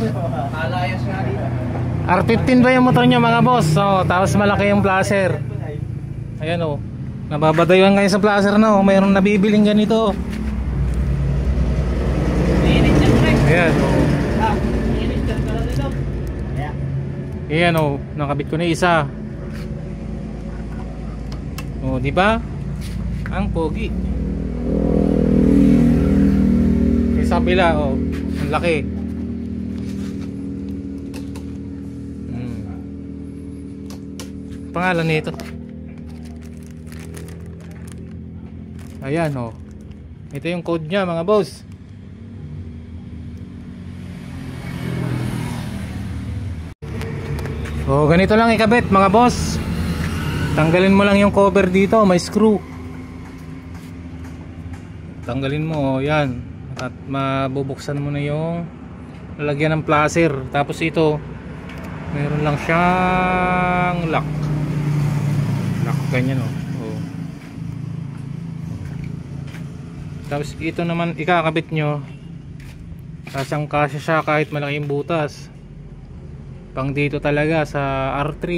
Alayas nga dito. R15 ba yung motor niya mga boss? So, tapos malaki yung placer. Ayan o. Nababadayuan kayo sa placer na o. Mayroong nabibiling ganito. Ayan o. Ayan o. Nakabit ko na isa. O, di ba? Ang pogi. Sa kabila o. Ang laki. Pangalan nito. Ayan o. Ito yung code nya mga boss. So ganito lang ikabit mga boss. Tanggalin mo lang yung cover dito. May screw. Tanggalin mo. Yan. At mabubuksan mo na yung lalagyan ng placer. Tapos ito meron lang siyang lock. Ganyan oh. Tapos ito naman ikakabit nyo. Kasang kasya siya kahit malaking butas. Pang dito talaga sa R3,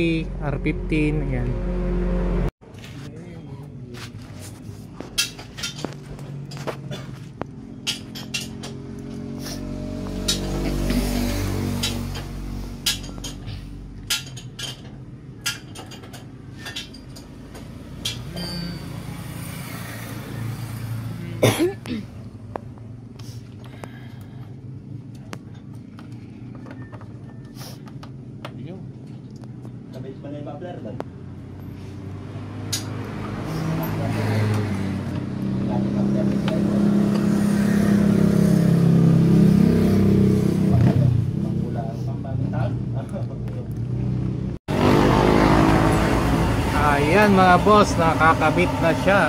R15. Ayan. Kabit pa na yung muffler doon. Ayan mga boss, nakakabit na siya.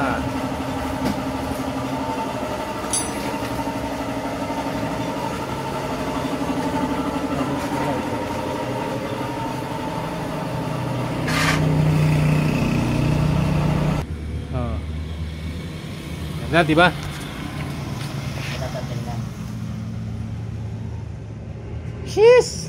Na, diba? Cheese!